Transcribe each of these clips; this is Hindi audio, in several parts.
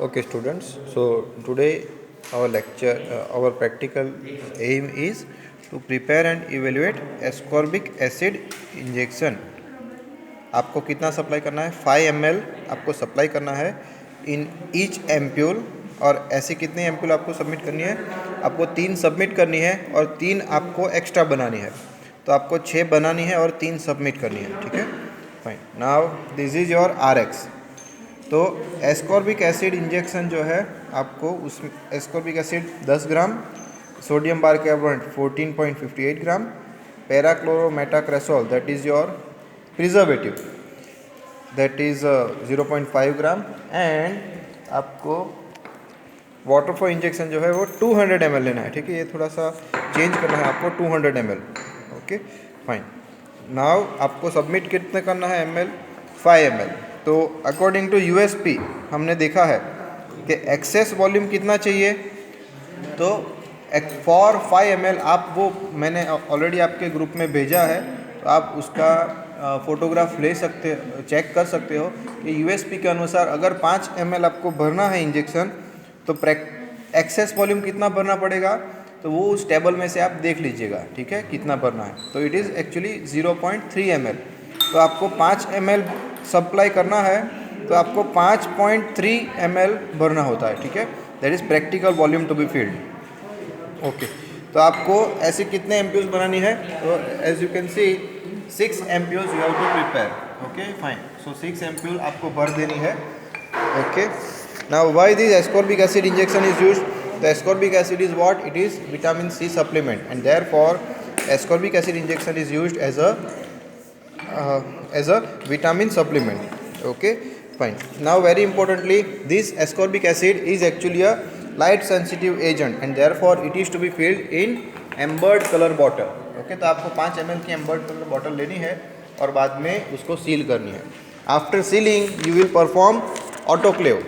Okay, students. So today our lecture, our practical aim is to prepare and evaluate ascorbic acid injection. आपको कितना सप्लाई करना है? 5 ml आपको सप्लाई करना है इन ईच एम्प्यूल। और ऐसी कितनी एम्प्यूल आपको सबमिट करनी है? आपको 3 सबमिट करनी है और 3 आपको एक्स्ट्रा बनानी है। तो आपको 6 बनानी है और 3 सबमिट करनी है। ठीक है, fine. Now this is your RX। तो एस्कॉर्बिक एसिड इंजेक्शन जो है आपको उस ascorbic acid 10 gram, sodium bicarbonate 14.58 gram, parachlorometacresol that is your preservative that is 0.5 gram, and आपको वाटर फॉर इंजेक्शन जो है वो 200 ml लेना है। ठीक है, ये थोड़ा सा चेंज करना है आपको, 200 ml। Okay, fine. नाउ आपको सबमिट कितने करना है ml? 5 ml। तो अकॉर्डिंग टू USP हमने देखा है कि एक्सेस वॉल्यूम कितना चाहिए। तो फॉर 5 ml आप वो मैंने ऑलरेडी आपके ग्रुप में भेजा है, तो आप उसका फ़ोटोग्राफ ले सकते, चेक कर सकते हो कि USP के अनुसार अगर 5 ml आपको भरना है इंजेक्शन, तो एक्सेस वॉल्यूम कितना भरना पड़ेगा, तो वो उस टेबल में से आप देख लीजिएगा। ठीक है, कितना भरना है। तो इट इज़ एक्चुअली 0.3 ml। तो आपको 5 ml सप्लाई करना है, तो आपको 5.3 ml भरना होता है। ठीक है, that is practical volume to be filled. Okay, तो आपको ऐसे कितने एम्प्यूल्स बनानी है? तो as you can see 6 ampoules you have to prepare. Okay, fine. So 6 ampoule आपको भर देनी है। Okay, now why this ascorbic acid injection is used? The ascorbic acid is what? It is vitamin C supplement, and therefore ascorbic acid injection is used as a vitamin supplement. Okay, fine. Now very importantly, this ascorbic acid is actually a light sensitive agent, and therefore it is to be filled in ambered color bottle. Okay, तो आपको 5 ml की ambered color bottle लेनी है और बाद में उसको सील करनी है। After ceiling you will perform autoclave.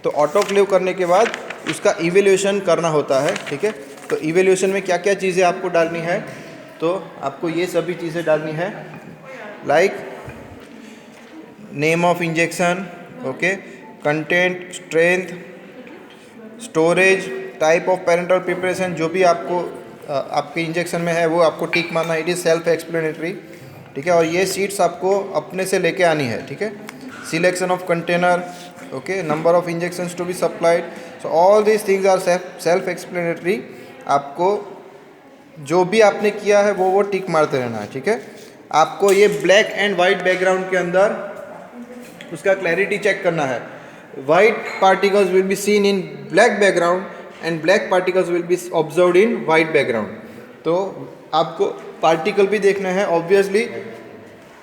तो ऑटोक्लेव करने के बाद उसका इवेल्यूशन करना होता है। ठीक है, तो इवेल्यूशन में क्या क्या चीज़ें आपको डालनी है? तो आपको ये सभी चीज़ें डालनी है, like name of injection, okay, content, strength, storage, type of parental preparation, जो भी आपको आपके इंजेक्शन में है वो आपको टिक मारना। It is self explanatory. ठीक है, और ये सीट्स आपको अपने से लेके आनी है। ठीक है, selection of container, okay, number of injections to be supplied. So all these things are self explanatory. आपको जो भी आपने किया है वो टिक मारते रहना है। ठीक है, आपको ये ब्लैक एंड वाइट बैकग्राउंड के अंदर उसका क्लैरिटी चेक करना है। White particles will be seen in black background and black particles will be observed in white background. तो आपको पार्टिकल भी देखना है। ऑब्वियसली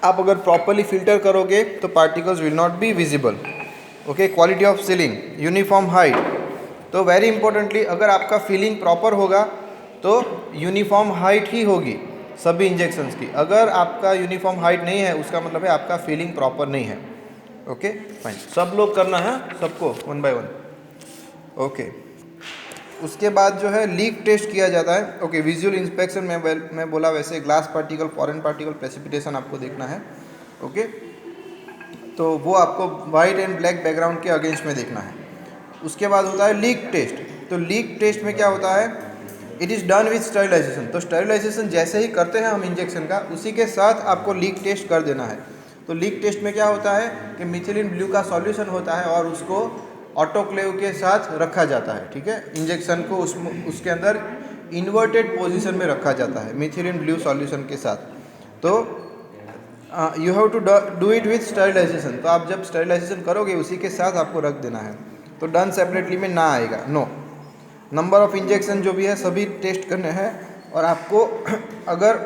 आप अगर प्रॉपरली फिल्टर करोगे तो particles will not be visible. Okay, quality of ceiling, uniform height. तो वेरी इंपॉर्टेंटली अगर आपका फीलिंग प्रॉपर होगा तो यूनिफॉर्म हाइट ही होगी सभी इंजेक्शंस की। अगर आपका यूनिफॉर्म हाइट नहीं है उसका मतलब है आपका फीलिंग प्रॉपर नहीं है। Okay, fine. सब लोग करना है, सबको 1 by 1। ओके, उसके बाद जो है लीक टेस्ट किया जाता है। ओके, विजुअल इंस्पेक्शन में मैं बोला वैसे glass particle, foreign particle, precipitation आपको देखना है। ओके, तो वो आपको वाइट एंड ब्लैक बैकग्राउंड के अगेंस्ट में देखना है। उसके बाद होता है लीक टेस्ट। तो लीक टेस्ट में क्या होता है? It is done with sterilisation. तो स्टरलाइजेशन जैसे ही करते हैं हम इंजेक्शन का, उसी के साथ आपको लीक टेस्ट कर देना है। तो लीक टेस्ट में क्या होता है कि मिथिलीन ब्लू का सॉल्यूशन होता है और उसको ऑटोक्लेव के साथ रखा जाता है। ठीक है, इंजेक्शन को उसके अंदर इन्वर्टेड पोजीशन में रखा जाता है मिथिलीन ब्लू सॉल्यूशन के साथ। तो you have to do it with sterilisation. तो आप जब स्टरलाइजेशन करोगे उसी के साथ आपको रख देना है। तो डन सेपरेटली में ना आएगा, नो। नंबर ऑफ इंजेक्शन जो भी है सभी टेस्ट करने हैं। और आपको अगर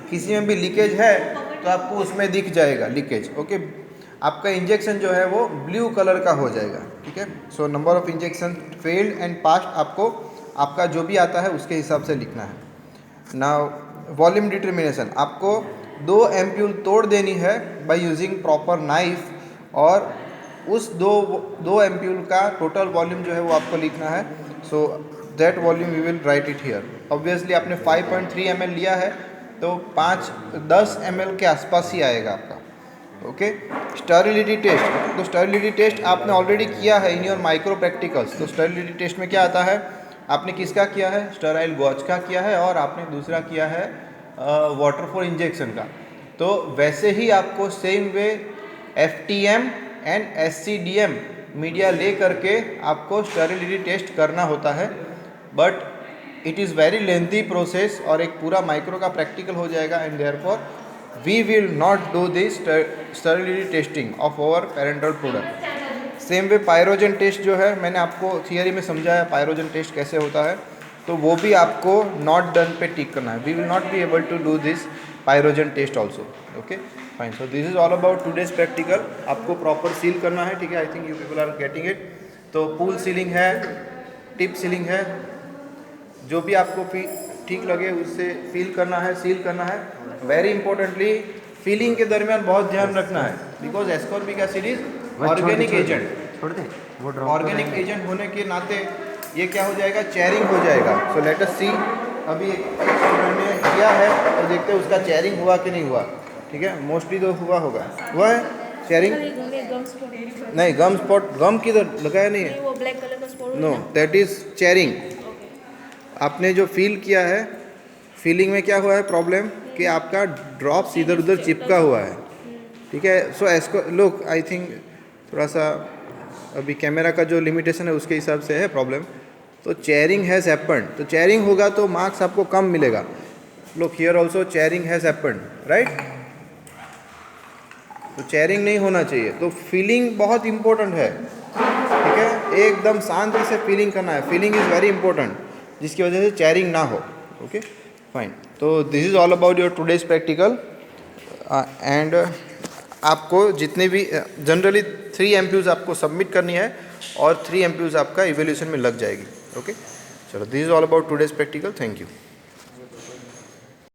किसी में भी लीकेज है तो आपको उसमें दिख जाएगा लीकेज। ओके, आपका इंजेक्शन जो है वो ब्लू कलर का हो जाएगा। ठीक है, so number of injection failed and past आपको आपका जो भी आता है उसके हिसाब से लिखना है। नाउ वॉल्यूम डिटर्मिनेशन, आपको 2 एम्प्यूल तोड़ देनी है बाय यूजिंग प्रॉपर नाइफ, और उस दो एम्प्यूल का टोटल वॉल्यूम जो है वो आपको लिखना है। So that volume you will write it here. Obviously आपने 5.3 ml लिया है तो 10 ml के आसपास ही आएगा आपका। ओके। स्टरिलिटी टेस्ट, तो स्टरिलिटी टेस्ट आपने ऑलरेडी किया है इन योर माइक्रो प्रैक्टिकल्स। तो स्टरिलिटी टेस्ट में क्या आता है, आपने किसका किया है, स्टराइल गॉज का किया है, और आपने दूसरा किया है वाटर फॉर इंजेक्शन का। तो वैसे ही आपको same way FTM and SCDM media ले करके आपको स्टरिलिटी टेस्ट करना होता है, but it is very lengthy process और एक पूरा माइक्रो का प्रैक्टिकल हो जाएगा, and therefore we will not do this sterility testing of our parental product। Same way pyrogen test जो है, मैंने आपको थियरी में समझाया पायरोजन टेस्ट कैसे होता है, तो वो भी आपको नॉट डन पे टिक करना है। We will not be able to do this pyrogen test also. Okay fine, so this is all about today's practical. आपको प्रॉपर सील करना है, ठीक है, I think you people are getting it. तो पूल सीलिंग है, टिप सीलिंग है, जो भी आपको ठीक लगे उससे फील करना है, सील करना है। वेरी इंपॉर्टेंटली फीलिंग के दरमियान बहुत ध्यान रखना है, because ascorbic acid is organic agent. Organic agent होने के नाते ये क्या हो जाएगा, चेयरिंग हो जाएगा। सो लेट अस सी, अभी एक स्टूडेंट ने किया है तो देखते हैं उसका चेयरिंग हुआ कि नहीं हुआ। ठीक है, मोस्टली तो हुआ होगा। हुआ है चेयरिंग? नहीं, गम स्पॉट, गम किधर लगाया नहीं है, वो ब्लैक कलर का spot, no that is charring. आपने जो फील किया है, फीलिंग में क्या हुआ है प्रॉब्लम, कि आपका ड्रॉप्स इधर उधर चिपका हुआ है। ठीक है, सो इसको लुक, आई थिंक थोड़ा सा अभी कैमरा का जो लिमिटेशन है उसके हिसाब से है प्रॉब्लम। तो चेयरिंग हैज़ हैपेंड, तो चेयरिंग होगा तो मार्क्स आपको कम मिलेगा। Look here also charring has happened, right. तो चेयरिंग नहीं होना चाहिए। तो फीलिंग बहुत इंपॉर्टेंट है, ठीक है, एकदम शांति से फीलिंग करना है। फीलिंग इज़ वेरी इंपॉर्टेंट, जिसकी वजह से चेयरिंग ना हो। ओके फाइन, तो this is all about your today's practical. And आपको जितने भी जनरली 3 MPs आपको सबमिट करनी है, और 3 MPs आपका इवैल्यूएशन में लग जाएगी। ओके चलो, this is all about today's practical. Thank you.